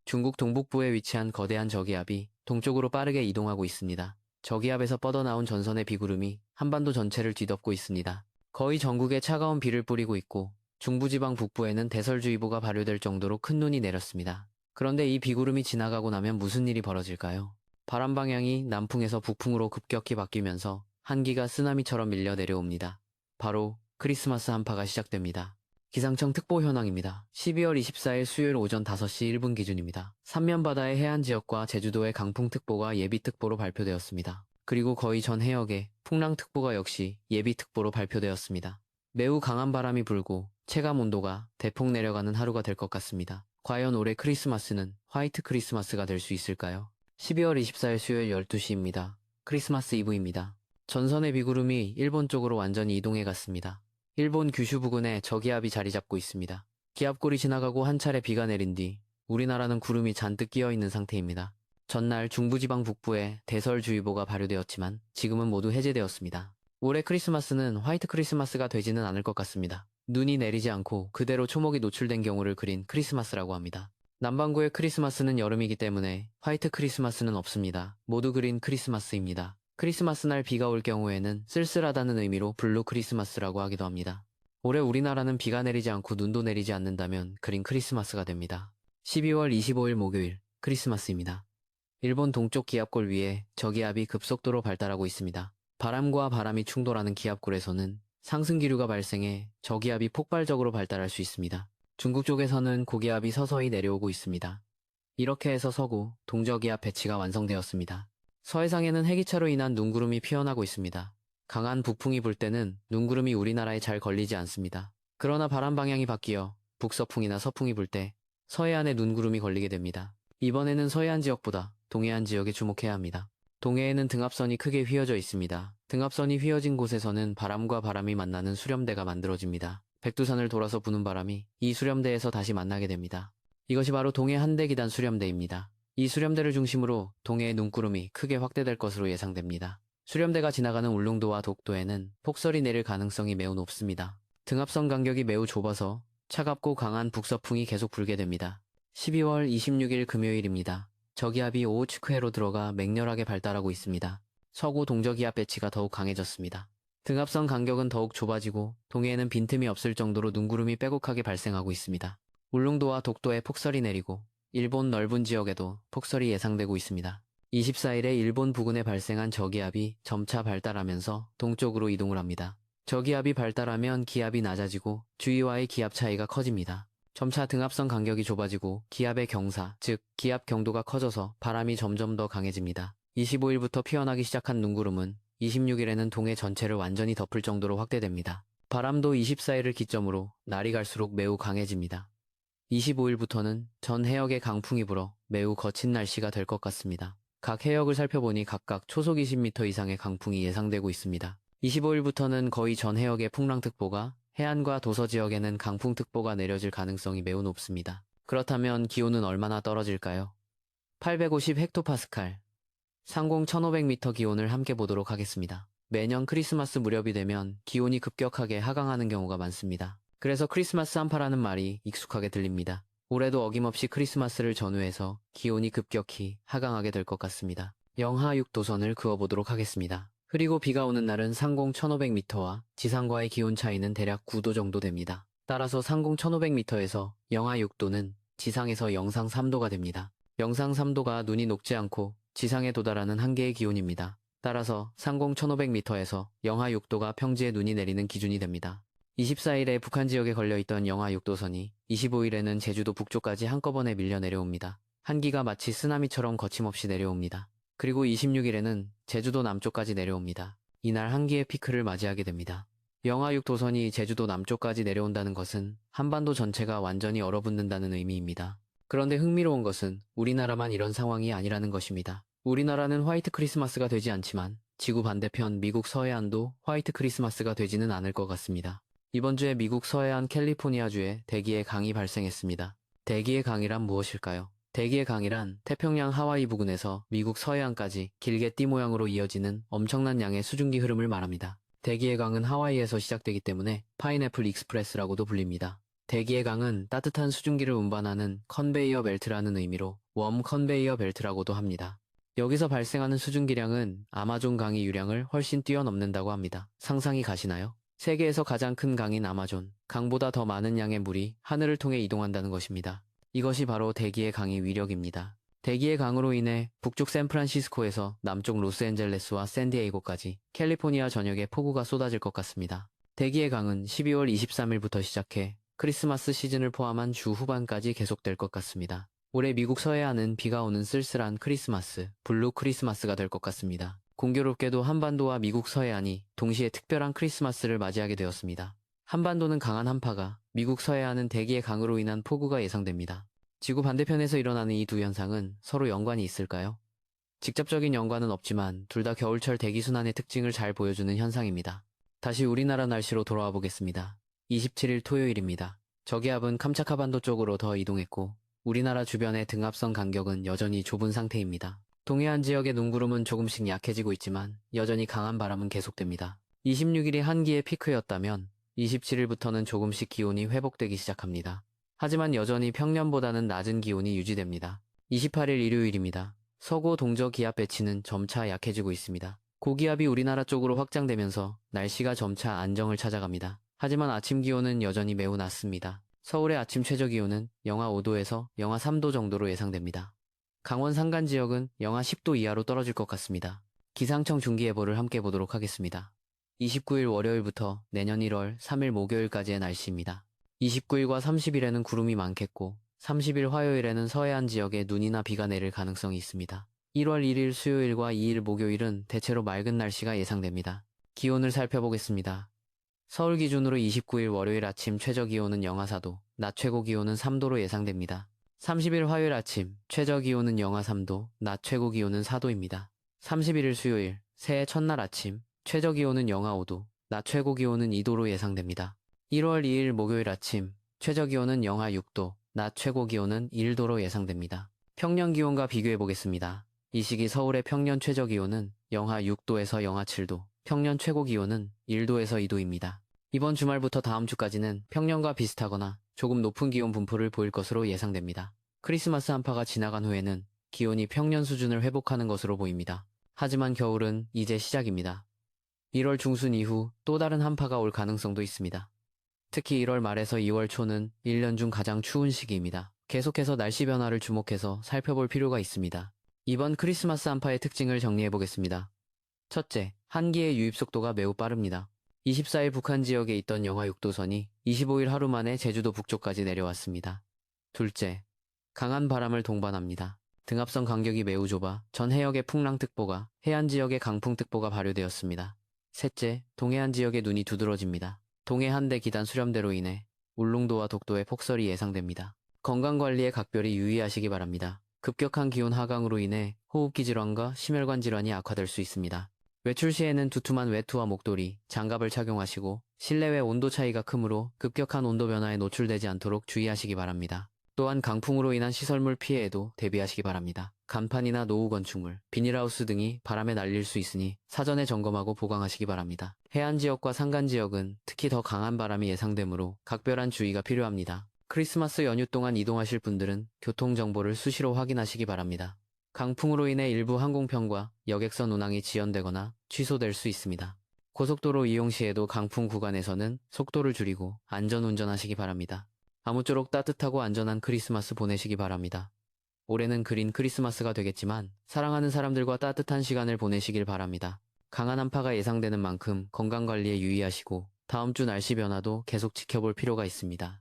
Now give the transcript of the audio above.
중국 동북부에 위치한 거대한 저기압이 동쪽으로 빠르게 이동하고 있습니다. 저기압에서 뻗어나온 전선의 비구름이 한반도 전체를 뒤덮고 있습니다. 거의 전국에 차가운 비를 뿌리고 있고 중부지방 북부에는 대설주의보가 발효될 정도로 큰 눈이 내렸습니다. 그런데 이 비구름이 지나가고 나면 무슨 일이 벌어질까요? 바람 방향이 남풍에서 북풍으로 급격히 바뀌면서 한기가 쓰나미처럼 밀려 내려옵니다. 바로 크리스마스 한파가 시작됩니다. 기상청 특보 현황입니다. 12월 24일 수요일 오전 5시 1분 기준입니다. 삼면바다의 해안 지역과 제주도의 강풍특보가 예비특보로 발표되었습니다. 그리고 거의 전 해역에 풍랑특보가 역시 예비특보로 발표되었습니다. 매우 강한 바람이 불고 체감 온도가 대폭 내려가는 하루가 될 것 같습니다. 과연 올해 크리스마스는 화이트 크리스마스가 될 수 있을까요? 12월 24일 수요일 12시입니다. 크리스마스 이브입니다. 전선의 비구름이 일본 쪽으로 완전히 이동해 갔습니다. 일본 규슈 부근에 저기압이 자리 잡고 있습니다. 기압골이 지나가고 한 차례 비가 내린 뒤 우리나라는 구름이 잔뜩 끼어 있는 상태입니다. 전날 중부지방 북부에 대설주의보가 발효되었지만 지금은 모두 해제되었습니다. 올해 크리스마스는 화이트 크리스마스가 되지는 않을 것 같습니다. 눈이 내리지 않고 그대로 초목이 노출된 경우를 그린 크리스마스라고 합니다. 남반구의 크리스마스는 여름이기 때문에 화이트 크리스마스는 없습니다. 모두 그린 크리스마스입니다. 크리스마스 날 비가 올 경우에는 쓸쓸하다는 의미로 블루 크리스마스라고 하기도 합니다. 올해 우리나라는 비가 내리지 않고 눈도 내리지 않는다면 그린 크리스마스가 됩니다. 12월 25일 목요일 크리스마스입니다. 일본 동쪽 기압골 위에 저기압이 급속도로 발달하고 있습니다. 바람과 바람이 충돌하는 기압골에서는 상승기류가 발생해 저기압이 폭발적으로 발달할 수 있습니다. 중국 쪽에서는 고기압이 서서히 내려오고 있습니다. 이렇게 해서 서구, 동저기압 배치가 완성되었습니다. 서해상에는 해기차로 인한 눈구름이 피어나고 있습니다. 강한 북풍이 불 때는 눈구름이 우리나라에 잘 걸리지 않습니다. 그러나 바람 방향이 바뀌어 북서풍이나 서풍이 불 때 서해안에 눈구름이 걸리게 됩니다. 이번에는 서해안 지역보다 동해안 지역에 주목해야 합니다. 동해에는 등압선이 크게 휘어져 있습니다. 등압선이 휘어진 곳에서는 바람과 바람이 만나는 수렴대가 만들어집니다. 백두산을 돌아서 부는 바람이 이 수렴대에서 다시 만나게 됩니다. 이것이 바로 동해 한대기단 수렴대입니다. 이 수렴대를 중심으로 동해의 눈구름이 크게 확대될 것으로 예상됩니다. 수렴대가 지나가는 울릉도와 독도에는 폭설이 내릴 가능성이 매우 높습니다. 등압선 간격이 매우 좁아서 차갑고 강한 북서풍이 계속 불게 됩니다. 12월 26일 금요일입니다. 저기압이 오호츠크해로 들어가 맹렬하게 발달하고 있습니다. 서구 동저기압 배치가 더욱 강해졌습니다. 등압선 간격은 더욱 좁아지고 동해에는 빈틈이 없을 정도로 눈구름이 빼곡하게 발생하고 있습니다. 울릉도와 독도에 폭설이 내리고 일본 넓은 지역에도 폭설이 예상되고 있습니다. 24일에 일본 부근에 발생한 저기압이 점차 발달하면서 동쪽으로 이동을 합니다. 저기압이 발달하면 기압이 낮아지고 주위와의 기압 차이가 커집니다. 점차 등압선 간격이 좁아지고 기압의 경사, 즉 기압 경도가 커져서 바람이 점점 더 강해집니다. 25일부터 피어나기 시작한 눈구름은 26일에는 동해 전체를 완전히 덮을 정도로 확대됩니다. 바람도 24일을 기점으로 날이 갈수록 매우 강해집니다. 25일부터는 전 해역에 강풍이 불어 매우 거친 날씨가 될 것 같습니다. 각 해역을 살펴보니 각각 초속 20m 이상의 강풍이 예상되고 있습니다. 25일부터는 거의 전 해역에 풍랑특보가, 해안과 도서 지역에는 강풍특보가 내려질 가능성이 매우 높습니다. 그렇다면 기온은 얼마나 떨어질까요? 850헥토파스칼, 상공 1500m 기온을 함께 보도록 하겠습니다. 매년 크리스마스 무렵이 되면 기온이 급격하게 하강하는 경우가 많습니다. 그래서 크리스마스 한파라는 말이 익숙하게 들립니다. 올해도 어김없이 크리스마스를 전후해서 기온이 급격히 하강하게 될 것 같습니다. 영하 6도선을 그어보도록 하겠습니다. 흐리고 비가 오는 날은 상공 1500m와 지상과의 기온 차이는 대략 9도 정도 됩니다. 따라서 상공 1500m에서 영하 6도는 지상에서 영상 3도가 됩니다. 영상 3도가 눈이 녹지 않고 지상에 도달하는 한계의 기온입니다. 따라서 상공 1500m에서 영하 6도가 평지에 눈이 내리는 기준이 됩니다. 24일에 북한 지역에 걸려있던 영하 6도선이 25일에는 제주도 북쪽까지 한꺼번에 밀려 내려옵니다. 한기가 마치 쓰나미처럼 거침없이 내려옵니다. 그리고 26일에는 제주도 남쪽까지 내려옵니다. 이날 한기의 피크를 맞이하게 됩니다. 영하 6도선이 제주도 남쪽까지 내려온다는 것은 한반도 전체가 완전히 얼어붙는다는 의미입니다. 그런데 흥미로운 것은 우리나라만 이런 상황이 아니라는 것입니다. 우리나라는 화이트 크리스마스가 되지 않지만 지구 반대편 미국 서해안도 화이트 크리스마스가 되지는 않을 것 같습니다. 이번 주에 미국 서해안 캘리포니아주에 대기의 강이 발생했습니다. 대기의 강이란 무엇일까요? 대기의 강이란 태평양 하와이 부근에서 미국 서해안까지 길게 띠 모양으로 이어지는 엄청난 양의 수증기 흐름을 말합니다. 대기의 강은 하와이에서 시작되기 때문에 파인애플 익스프레스라고도 불립니다. 대기의 강은 따뜻한 수증기를 운반하는 컨베이어 벨트라는 의미로 웜 컨베이어 벨트라고도 합니다. 여기서 발생하는 수증기량은 아마존 강의 유량을 훨씬 뛰어넘는다고 합니다. 상상이 가시나요? 세계에서 가장 큰 강인 아마존, 강보다 더 많은 양의 물이 하늘을 통해 이동한다는 것입니다. 이것이 바로 대기의 강의 위력입니다. 대기의 강으로 인해 북쪽 샌프란시스코에서 남쪽 로스앤젤레스와 샌디에이고까지 캘리포니아 전역에 폭우가 쏟아질 것 같습니다. 대기의 강은 12월 23일부터 시작해 크리스마스 시즌을 포함한 주 후반까지 계속될 것 같습니다. 올해 미국 서해안은 비가 오는 쓸쓸한 크리스마스, 블루 크리스마스가 될 것 같습니다. 공교롭게도 한반도와 미국 서해안이 동시에 특별한 크리스마스를 맞이하게 되었습니다. 한반도는 강한 한파가, 미국 서해안은 대기의 강으로 인한 폭우가 예상됩니다. 지구 반대편에서 일어나는 이 두 현상은 서로 연관이 있을까요? 직접적인 연관은 없지만 둘 다 겨울철 대기순환의 특징을 잘 보여주는 현상입니다. 다시 우리나라 날씨로 돌아와 보겠습니다. 27일 토요일입니다. 저기압은 캄차카반도 쪽으로 더 이동했고 우리나라 주변의 등압선 간격은 여전히 좁은 상태입니다. 동해안 지역의 눈구름은 조금씩 약해지고 있지만 여전히 강한 바람은 계속됩니다. 26일이 한기의 피크였다면 27일부터는 조금씩 기온이 회복되기 시작합니다. 하지만 여전히 평년보다는 낮은 기온이 유지됩니다. 28일 일요일입니다. 서고 동저 기압 배치는 점차 약해지고 있습니다. 고기압이 우리나라 쪽으로 확장되면서 날씨가 점차 안정을 찾아갑니다. 하지만 아침 기온은 여전히 매우 낮습니다. 서울의 아침 최저 기온은 영하 5도에서 영하 3도 정도로 예상됩니다. 강원 산간 지역은 영하 10도 이하로 떨어질 것 같습니다. 기상청 중기예보를 함께 보도록 하겠습니다. 29일 월요일부터 내년 1월 3일 목요일까지의 날씨입니다. 29일과 30일에는 구름이 많겠고 30일 화요일에는 서해안 지역에 눈이나 비가 내릴 가능성이 있습니다. 1월 1일 수요일과 2일 목요일은 대체로 맑은 날씨가 예상됩니다. 기온을 살펴보겠습니다. 서울 기준으로 29일 월요일 아침 최저 기온은 영하 4도, 낮 최고 기온은 3도로 예상됩니다. 30일 화요일 아침 최저 기온은 영하 3도, 낮 최고 기온은 4도입니다. 31일 수요일 새해 첫날 아침 최저 기온은 영하 5도, 낮 최고 기온은 2도로 예상됩니다. 1월 2일 목요일 아침 최저 기온은 영하 6도, 낮 최고 기온은 1도로 예상됩니다. 평년 기온과 비교해 보겠습니다. 이 시기 서울의 평년 최저 기온은 영하 6도에서 영하 7도, 평년 최고 기온은 1도에서 2도입니다. 이번 주말부터 다음 주까지는 평년과 비슷하거나 조금 높은 기온 분포를 보일 것으로 예상됩니다. 크리스마스 한파가 지나간 후에는 기온이 평년 수준을 회복하는 것으로 보입니다. 하지만 겨울은 이제 시작입니다. 1월 중순 이후 또 다른 한파가 올 가능성도 있습니다. 특히 1월 말에서 2월 초는 1년 중 가장 추운 시기입니다. 계속해서 날씨 변화를 주목해서 살펴볼 필요가 있습니다. 이번 크리스마스 한파의 특징을 정리해보겠습니다. 첫째, 한기의 유입 속도가 매우 빠릅니다. 24일 북한 지역에 있던 영하 6도선이 25일 하루 만에 제주도 북쪽까지 내려왔습니다. 둘째, 강한 바람을 동반합니다. 등압선 간격이 매우 좁아 전 해역에 풍랑특보가, 해안 지역에 강풍특보가 발효되었습니다. 셋째, 동해안 지역에 눈이 두드러집니다. 동해 한대 기단 수렴대로 인해 울릉도와 독도에 폭설이 예상됩니다. 건강관리에 각별히 유의하시기 바랍니다. 급격한 기온 하강으로 인해 호흡기 질환과 심혈관 질환이 악화될 수 있습니다. 외출 시에는 두툼한 외투와 목도리, 장갑을 착용하시고 실내외 온도 차이가 크므로 급격한 온도 변화에 노출되지 않도록 주의하시기 바랍니다. 또한 강풍으로 인한 시설물 피해에도 대비하시기 바랍니다. 간판이나 노후 건축물, 비닐하우스 등이 바람에 날릴 수 있으니 사전에 점검하고 보강하시기 바랍니다. 해안 지역과 산간 지역은 특히 더 강한 바람이 예상되므로 각별한 주의가 필요합니다. 크리스마스 연휴 동안 이동하실 분들은 교통정보를 수시로 확인하시기 바랍니다. 강풍으로 인해 일부 항공편과 여객선 운항이 지연되거나 취소될 수 있습니다. 고속도로 이용 시에도 강풍 구간에서는 속도를 줄이고 안전운전하시기 바랍니다. 아무쪼록 따뜻하고 안전한 크리스마스 보내시기 바랍니다. 올해는 그린 크리스마스가 되겠지만 사랑하는 사람들과 따뜻한 시간을 보내시길 바랍니다. 강한 한파가 예상되는 만큼 건강관리에 유의하시고 다음 주 날씨 변화도 계속 지켜볼 필요가 있습니다.